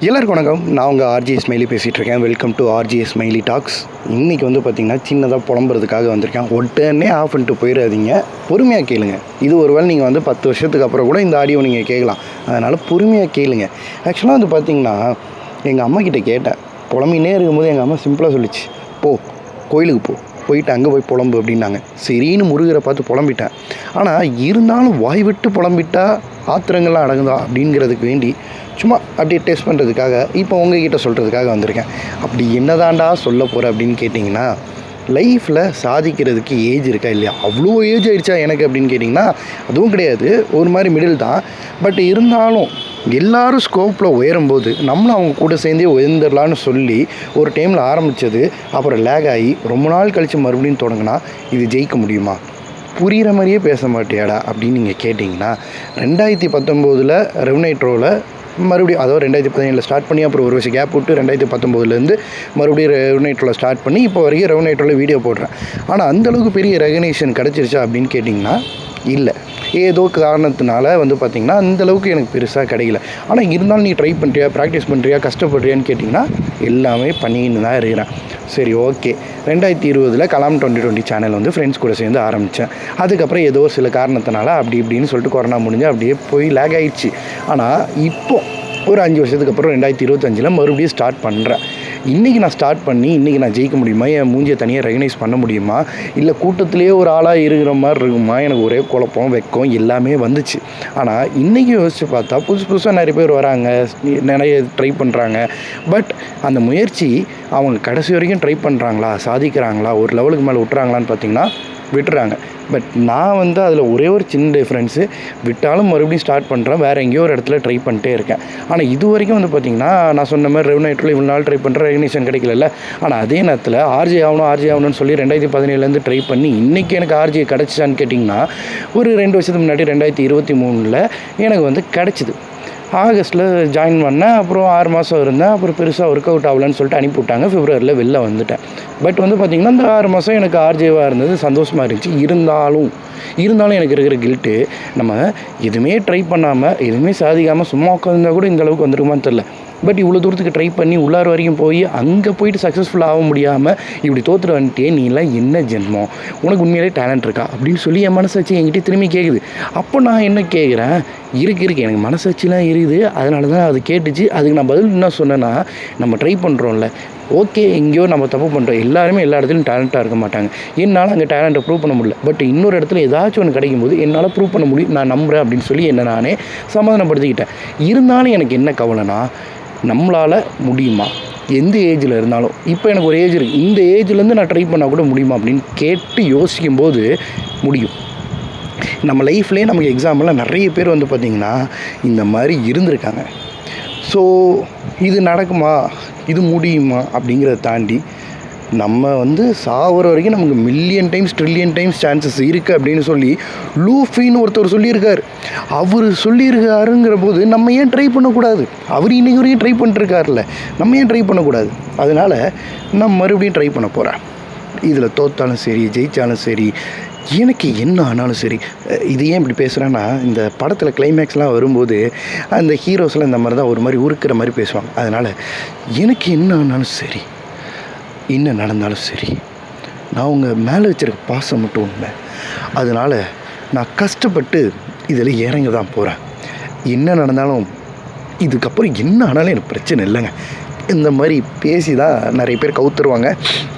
எல்லாருக்கும் வணக்கம். நான் உங்கள் ஆர்ஜி ஸ்மைலி பேசிகிட்ருக்கேன். Welcome to R G smiley talks. இன்றைக்கி வந்து பார்த்திங்கன்னா சின்னதாக புலம்புறதுக்காக வந்திருக்கேன். உடனே ஆஃப் பண்ணிட்டு போயிடாதீங்க, பொறுமையாக கேளுங்க. இது ஒரு வேளை நீங்கள் வந்து 10 வருஷத்துக்கு அப்புறம் கூட இந்த ஆடியோ நீங்கள் கேட்கலாம். அதனால் பொறுமையாக கேளுங்க. ஆக்சுவலாக வந்து பார்த்திங்கன்னா எங்கள் அம்மாக்கிட்ட கேட்டேன். புலம்பினே இருக்கும்போது எங்கள் அம்மா சிம்பிளாக சொல்லிச்சு, போ கோயிலுக்கு போயிட்டு அங்கே போய் புலம்பு அப்படின்னாங்க. சரின்னு முருகரை பார்த்து புலம்பிட்டேன். ஆனால் இருந்தாலும் வாய் விட்டு புலம்பிட்டா ஆத்திரங்கள்லாம் அடங்குதா அப்படிங்கிறதுக்கு வேண்டி சும்மா அப்படியே டெஸ்ட் பண்ணுறதுக்காக இப்போ உங்ககிட்ட சொல்கிறதுக்காக வந்திருக்கேன். அப்படி என்னதாண்டா சொல்ல போகிற அப்படின்னு கேட்டிங்கன்னா, லைஃப்பில் சாதிக்கிறதுக்கு ஏஜ் இருக்கா இல்லையா? அவ்வளோ ஏஜ் ஆகிடுச்சா எனக்கு அப்படின்னு கேட்டிங்கன்னா அதுவும் கிடையாது. ஒரு மாதிரி மிடில் தான். பட் இருந்தாலும் எல்லோரும் ஸ்கோப்பில் உயரும்போது நம்மளும் அவங்க கூட சேர்ந்தே உயர்ந்துடலான்னு சொல்லி ஒரு டைமில் ஆரம்பித்தது அப்புறம் லேக் ஆகி ரொம்ப நாள் கழித்து மறுபடியும் தொடங்கினா இது ஜெயிக்க முடியுமா? புரிகிற மாதிரியே பேச மாட்டியாடா அப்படின்னு நீங்கள் கேட்டிங்கன்னா, 2019 ரெவனைட்ரோவில் மறுபடியும், அதாவது 2017 ஸ்டார்ட் பண்ணி அப்புறம் ஒரு வருஷம் கேப் விட்டு 2019 மறுபடியும் ரெவனைட்ரோவில் ஸ்டார்ட் பண்ணி இப்போ வரைக்கும் ரெவனைட்ரோவில் வீடியோ போடுறேன். ஆனால் அந்தளவுக்கு பெரிய ரெகனேஷன் கிடச்சிருச்சா அப்படின்னு கேட்டிங்கன்னா இல்லை. ஏதோ காரணத்தினால வந்து பார்த்திங்கன்னா அந்தளவுக்கு எனக்கு பெருசாக கிடைக்கல. ஆனால் இருந்தாலும் நீ ட்ரை பண்ணுறியா, ப்ராக்டிஸ் பண்ணுறியா, கஷ்டப்படுறியான்னு கேட்டிங்கன்னா எல்லாமே பண்ணின்னு தான் இருக்கிறேன். சரி, ஓகே. 2020 கலாம் 2020 சேனல் வந்து ஃப்ரெண்ட்ஸ் கூட சேர்ந்து ஆரம்பித்தேன். அதுக்கப்புறம் ஏதோ சில காரணத்தினால அப்படி இப்படின்னு சொல்லிட்டு கொரோனா முடிஞ்சு அப்படியே போய் லேக் ஆகிடுச்சு. ஆனால் இப்போது ஒரு 5 வருஷத்துக்கு அப்புறம் 2025 மறுபடியும் ஸ்டார்ட் பண்ணுறேன். இன்றைக்கி நான் ஸ்டார்ட் பண்ணி இன்றைக்கி நான் ஜெயிக்க முடியுமா? என் மூஞ்சியை தனியாக ரெகனைஸ் பண்ண முடியுமா? இல்லை கூட்டத்திலே ஒரு ஆளாக இருக்கிற மாதிரி இருக்குமா? எனக்கு ஒரே குழப்பம், வெக்கம் எல்லாமே வந்துச்சு. ஆனால் இன்றைக்கி யோசித்து பார்த்தா புதுசாக நிறைய பேர் வராங்க, நிறைய ட்ரை பண்ணுறாங்க. பட் அந்த முயற்சி அவங்க கடைசி வரைக்கும் ட்ரை பண்ணுறாங்களா, சாதிக்கிறாங்களா, ஒரு லெவலுக்கு மேலே விட்டுறாங்களான்னு பார்த்திங்கன்னா விட்டுறாங்க. பட் நான் வந்து அதில் ஒரே ஒரு சின்ன டிஃப்ரென்ஸு, விட்டாலும் மறுபடியும் ஸ்டார்ட் பண்ணுறேன், வேறு எங்கேயோ ஒரு இடத்துல ட்ரை பண்ணிட்டே இருக்கேன். ஆனால் இது வரைக்கும் வந்து பார்த்திங்கன்னா நான் சொன்ன மாதிரி ரெவனைட்ரோவில் இவ்வளோ நாள் ட்ரை பண்ணுற ரெகனேஷன் கிடைக்கல. ஆனால் அதே நேரத்தில் ஆர்ஜே ஆகணும்னு சொல்லி 2017 ட்ரை பண்ணி இன்றைக்கி எனக்கு ஆர்ஜே கிடச்சிச்சான்னு கேட்டிங்கன்னா ஒரு 2 வருஷத்துக்கு முன்னாடி 2023 எனக்கு வந்து கிடச்சிது. ஆகஸ்ட்டில் ஜாயின் பண்ணேன். அப்புறம் 6 மாதம் இருந்தேன். அப்புறம் பெருசாக ஒர்க் அவுட் ஆகலன்னு சொல்லிட்டு அனுப்பிவிட்டாங்க. பிப்ரவரியில் வெளில வந்துட்டேன். பட் வந்து பார்த்திங்கன்னா இந்த 6 மாதம் எனக்கு ஆர்ஜேவாக இருந்தது, சந்தோஷமாக இருந்துச்சு. இருந்தாலும் எனக்கு இருக்கிற கில்ட்டு, நம்ம எதுவுமே ட்ரை பண்ணாமல் எதுவுமே சாதிக்காமல் சும்மா உட்காந்துருந்தா கூட இந்த அளவுக்கு வந்துருக்குமான்னு தெரில. பட் இவ்வளோ தூரத்துக்கு ட்ரை பண்ணி உள்ளார வரைக்கும் போய் அங்கே போயிட்டு சக்ஸஸ்ஃபுல் ஆக முடியாமல் இப்படி தோற்றுட்டு வந்துட்டே, நீலாம் என்ன ஜென்மம், உனக்கு உண்மையிலே டேலண்ட் இருக்கா அப்படின்னு சொல்லி என் மனசாட்சி என்கிட்ட திரும்பி கேட்குது. அப்போ நான் என்ன கேட்குறேன், இருக்கு எனக்கு மனசாட்சிலாம் இருக்குது. அதனால தான் அது கேட்டுச்சு. அதுக்கு நான் பதில் என்ன சொன்னேன்னா, நம்ம ட்ரை பண்ணுறோம்ல, ஓகே, எங்கேயோ நம்ம தப்பு பண்ணுறோம். எல்லாருமே எல்லா இடத்துலையும் டேலண்ட்டாக இருக்க மாட்டாங்க. என்னால் அங்கே டேலண்ட்டை ப்ரூவ் பண்ண முடியல. பட் இன்னொரு இடத்துல ஏதாச்சும் ஒன்று கிடைக்கும்போது என்னால் ப்ரூவ் பண்ண முடியும், நான் நம்புகிறேன் அப்படின்னு சொல்லி என்னை நானே சமாதானப்படுத்திக்கிட்டேன். இருந்தாலும் எனக்கு என்ன கவலைனா, நம்மளால் முடியுமா? எந்த ஏஜில் இருந்தாலும். இப்போ எனக்கு ஒரு ஏஜ் இருக்குது, இந்த ஏஜ்லேருந்து நான் ட்ரை பண்ணால் கூட முடியுமா அப்படின்னு கேட்டு யோசிக்கும்போது முடியும். நம்ம லைஃப்லேயே நமக்கு எக்ஸாம்பிளாக நிறைய பேர் வந்து பார்த்திங்கன்னா இந்த மாதிரி இருந்திருக்காங்க. ஸோ இது நடக்குமா, இது முடியுமா அப்படிங்கிறத தாண்டி நம்ம வந்து சாகிற வரைக்கும் நமக்கு million times trillion times chances இருக்குது அப்படின்னு சொல்லி லூஃபின்னு ஒருத்தர் சொல்லியிருக்காரு. அவர் சொல்லியிருக்காருங்கிற போது நம்ம ஏன் ட்ரை பண்ணக்கூடாது? அவர் இன்றைக்கி வரைக்கும் ட்ரை பண்ணிட்டுருக்காருல்ல, நம்ம ஏன் ட்ரை பண்ணக்கூடாது? அதனால் நான் மறுபடியும் ட்ரை பண்ண போகிறேன். இதில் தோற்றாலும் சரி, ஜெயித்தாலும் சரி, எனக்கு என்ன ஆனாலும் சரி. இது ஏன் இப்படி பேசுகிறேன்னா, இந்த படத்தில் கிளைமேக்ஸ்லாம் வரும்போது அந்த ஹீரோஸ்லாம் இந்த மாதிரி தான் ஒரு மாதிரி உருக்கிற மாதிரி பேசுவாங்க. அதனால் எனக்கு என்ன ஆனாலும் சரி, என்ன நடந்தாலும் சரி, நான் உங்கள் மேலே வச்சுருக்க பாசம் மட்டும் உண்மை. அதனால் நான் கஷ்டப்பட்டு இதில் இறங்க தான் போகிறேன். என்ன நடந்தாலும் இதுக்கப்புறம் என்ன ஆனாலும் எனக்கு பிரச்சனை இல்லைங்க. இந்த மாதிரி பேசி தான் நிறைய பேர் கவுத்துருவாங்க,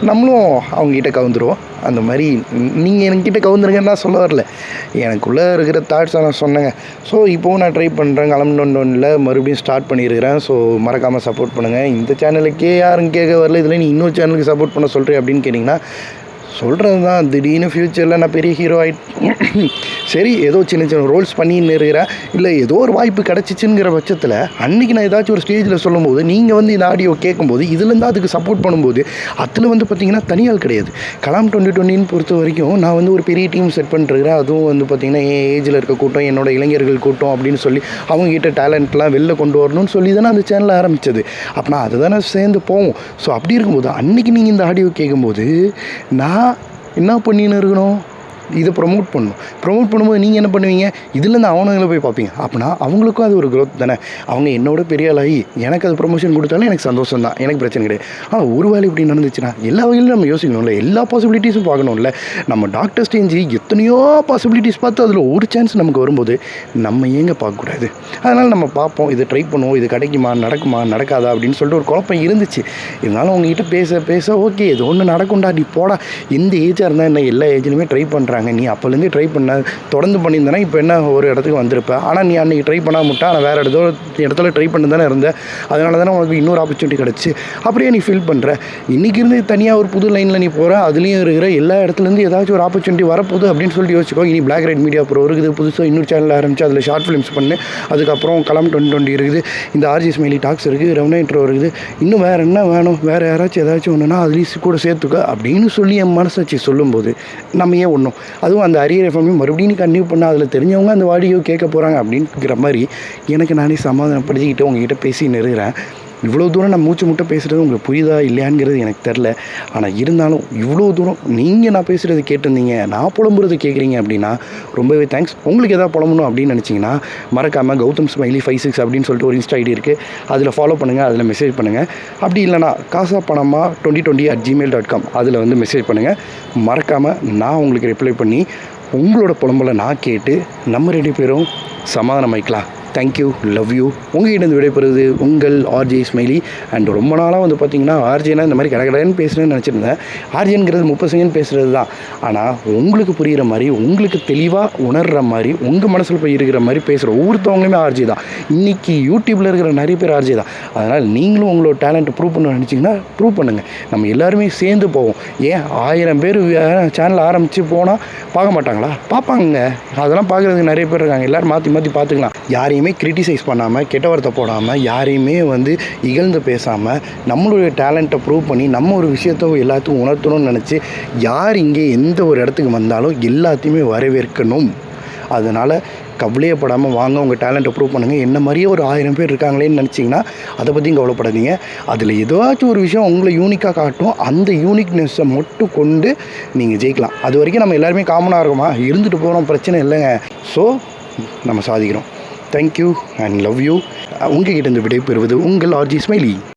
நம்மளும் அவங்ககிட்ட கவுந்துருவோம். அந்த மாதிரி நீங்கள் என்கிட்ட கவுந்துருங்கன்னு நான் சொல்ல வரல, எனக்குள்ளே இருக்கிற தாட்ஸை நான் சொன்னேங்க. ஸோ இப்போவும் நான் ட்ரை பண்ணுறேன். கலம் 2021 மறுபடியும் ஸ்டார்ட் பண்ணியிருக்கிறேன். ஸோ மறக்காமல் சப்போர்ட் பண்ணுங்கள். இந்த சேனலுக்கே யாரும் கேட்க வரல, இதில் நீ இன்னொரு சேனலுக்கு சப்போர்ட் பண்ண சொல்கிறேன் அப்படின்னு கேட்டிங்கன்னா சொல்கிறது தான். திடீர்னு ஃப்யூச்சரில் நான் பெரிய ஹீரோ சரி, ஏதோ சின்ன சின்ன ரோல்ஸ் பண்ணின்னு இருக்கிறேன், இல்லை ஏதோ ஒரு வாய்ப்பு கிடச்சிச்சுங்கிற பட்சத்தில் அன்றைக்கி நான் ஏதாச்சும் ஒரு ஸ்டேஜில் சொல்லும்போது நீங்கள் வந்து இந்த ஆடியோ கேட்கும்போது இதுலேருந்து அதுக்கு சப்போர்ட் பண்ணும்போது அதில் வந்து பார்த்திங்கன்னா தனியால் கிடையாது. கலாம் 2020 பொறுத்த வரைக்கும் நான் வந்து ஒரு பெரிய டீம் செட் பண்ணிட்டுருக்கிறேன். அதுவும் வந்து பார்த்திங்கன்னா என் ஏஜில் இருக்க கூட்டம், என்னோடய இளைஞர்கள் கூட்டம் அப்படின்னு சொல்லி அவங்ககிட்ட டேலண்ட்லாம் வெளில கொண்டு வரணும்னு சொல்லி தானே அந்த சேனல் ஆரம்பித்தது. அப்படின்னா அது தானே சேர்ந்து போவோம். ஸோ அப்படி இருக்கும்போது அன்றைக்கி நீங்கள் இந்த ஆடியோ கேட்கும்போது நான் என்ன பண்ணின்னு இருக்கணும்? இதை ப்ரொமோட் பண்ணும்போது நீங்கள் என்ன பண்ணுவீங்க, இதுலேருந்து அவனுங்களை போய் பார்ப்பீங்க. அப்படின்னா அவங்களுக்கும் அது ஒரு க்ரோத் தானே. அவங்க என்னோட பெரிய ஆளாகி எனக்கு அது ப்ரொமோஷன் கொடுத்தாலும் எனக்கு சந்தோஷம் தான், எனக்கு பிரச்சனை கிடையாது. ஆனால் ஒரு வேளை இப்படி நடந்துச்சுன்னா எல்லா வகையிலும் நம்ம யோசிக்கணும்ல, எல்லா பாசிபிலிட்டிஸும் பார்க்கணும்ல. நம்ம டாக்டர் ஸ்டேஞ்சு எத்தனையோ பாசிபிலிட்டிஸ் பார்த்து அதில் ஒரு சான்ஸ் நமக்கு வரும்போது நம்ம ஏங்க பார்க்கக்கூடாது? அதனால் நம்ம பார்ப்போம், இதை ட்ரை பண்ணுவோம், இது கிடைக்குமா, நடக்குமா, நடக்காதா அப்படின்னு சொல்லிட்டு ஒரு குழப்பம் இருந்துச்சு. இருந்தாலும் உங்ககிட்ட பேச ஓகே இது ஒன்று நடக்கும்டா, நீ போடா, எந்த ஏஜாக இருந்தால் என்ன, எல்லா ஏஜ்லையுமே ட்ரை பண்ணுறாங்க, நீ அப்போலேருந்தே ட்ரை பண்ண, தொடர்ந்து பண்ணியிருந்தேன்னா இப்போ என்ன ஒரு இடத்துக்கு வந்திருப்ப. ஆனால் நீ அன்றைக்கி ட்ரை பண்ணாம முட்டா, ஆனால் வேறு இடத்துல ட்ரை பண்ணி தானே இருந்த, அதனால தானே உனக்கு இன்னொரு ஆப்பர்ச்சுனிட்டி கிடச்சி. அப்படியே நீ ஃபீல் பண்ணுற. இன்றைக்கி இருந்து தனியாக ஒரு புது லைனில் நீ போகிற, அதுலேயும் இருக்கிற எல்லா இடத்துலேருந்து ஏதாச்சும் ஒரு ஆப்பர்ச்சுனிட்டி வரப்போகுது அப்படின்னு சொல்லிட்டு யோசிச்சுக்கோ. இனி பிளாக் ரைட் மீடியா ப்ரோ இருக்குது, புதுசாக இன்னொரு சேனல் ஆரம்பிச்சு அதில் ஷார்ட் ஃபிலிம்ஸ் பண்ணு, அதுக்கப்புறம் கலாம் 2020 இருக்குது, இந்த ஆர்ஜி ஸ்மைலி டாக்ஸ் இருக்குது, ரவுனா இன்ட்ரோ இருக்குது, இன்னும் வேறு என்ன வேணும், வேறு யாராச்சும் ஏதாச்சும் ஒன்றுனா அதுலேயும் கூட சேர்த்துக்க அப்படின்னு சொல்லி என் மனசாட்சி சொல்லும்போது நம்ம ஏன் ஒன்றும், அதுவும் அந்த அரியர் எஃப்எம்மையும் மறுபடியும் கன்டினியூ பண்ணால் அதில் தெரிஞ்சவங்க அந்த வாடியோ கேட்க போகிறாங்க அப்படிங்கிற மாதிரி எனக்கு நானே சமாதானப்படுத்திக்கிட்டு உங்ககிட்ட பேசின்னு இருக்கிறேன். இவ்வளோ தூரம் நான் மூச்சு முட்டை பேசுகிறது உங்களுக்கு புரியுதா இல்லையாங்கிறது எனக்கு தெரில. ஆனால் இருந்தாலும் இவ்வளோ தூரம் நீங்கள் நான் பேசுகிறது கேட்டிருந்தீங்க, நான் புலம்புறது கேட்குறீங்க அப்படின்னா ரொம்பவே தேங்க்ஸ். உங்களுக்கு எதாவது புலம்பணும் அப்படின்னு நினச்சிங்கன்னா மறக்காமல் கௌதம் ஸ்மைலி 56 அப்படின்னு சொல்லிட்டு ஒரு இன்ஸ்டா ஐடி இருக்குது, அதில் ஃபாலோ பண்ணுங்கள், அதில் மெசேஜ் பண்ணுங்கள். அப்படி இல்லைனா காசா பணமா 2020@gmail.com அதில் வந்து மெசேஜ் பண்ணுங்கள். மறக்காமல் நான் உங்களுக்கு ரிப்ளை பண்ணி உங்களோட புலம்பலை நான் கேட்டு நம்ம 2 பேரும் சமாதானமாயிக்கலாம். Thank you, love you. உங்கள்கிட்ட விடைபெறுவது உங்கள் ஆர்ஜே ஸ்மைலி. அண்ட் ரொம்ப நாளாக வந்து பார்த்திங்கன்னா ஆர்ஜேனா இந்த மாதிரி கடகடன்னு பேசுகிறேன்னு நினச்சிருந்தேன். ஆர்ஜேங்கிறது 30 செகண்ட் பேசுகிறது தான். ஆனால் உங்களுக்கு புரிகிற மாதிரி, உங்களுக்கு தெளிவாக உணர்கிற மாதிரி, உங்கள் மனசில் போய் இருக்கிற மாதிரி பேசுகிற ஒவ்வொருத்தவங்களுமே ஆர்ஜே தான். இன்றைக்கி யூடியூப்பில் இருக்கிற நிறைய பேர் ஆர்ஜே தான். அதனால் நீங்களும் உங்களோட டேலண்ட்டை ப்ரூவ் பண்ண நினச்சிங்கன்னா ப்ரூவ் பண்ணுங்கள். நம்ம எல்லாருமே சேர்ந்து போவோம். ஏன் 1000 பேர் சேனல் ஆரம்பித்து போனால் பார்க்க மாட்டாங்களா? பார்ப்பாங்க. அதெல்லாம் பார்க்குறதுக்கு நிறைய பேர் இருக்காங்க. எல்லோரும் மாற்றி மாற்றி பார்த்துக்கலாம். யாரையுமே கிரிட்டிசைஸ் பண்ணாமல், கெட்ட வார்த்தை போடாமல், யாரையுமே வந்து இகழ்ந்து பேசாமல், நம்மளுடைய டேலண்ட்டை ப்ரூவ் பண்ணி நம்ம ஒரு விஷயத்த எல்லாத்துக்கும் உணர்த்தணும்னு நினச்சி யார் இங்கே எந்த ஒரு இடத்துக்கு வந்தாலும் எல்லாத்தையுமே வரவேற்கணும். அதனால் கவலையப்படாமல் வாங்க, உங்கள் டேலண்ட்டை ப்ரூவ் பண்ணுங்கள். என்ன மாதிரியே ஒரு 1000 பேர் இருக்காங்களேன்னு நினச்சிங்கன்னா அதை பற்றியும் கவலைப்படாதீங்க. அதில் ஏதாச்சும் ஒரு விஷயம் உங்களை யூனிக்காக காட்டும். அந்த யூனிக்னஸை மட்டும் கொண்டு நீங்கள் ஜெயிக்கலாம். அது வரைக்கும் நம்ம எல்லாருமே காமனாக இருக்கோமா, இருந்துட்டு போகிறோம், பிரச்சனை இல்லைங்க. ஸோ நம்ம சாதிக்கிறோம். Thank you and love you. உங்ககிட்ட இருந்து விடை பெறுவது உங்கள் ஆர்ஜி ஸ்மைலி.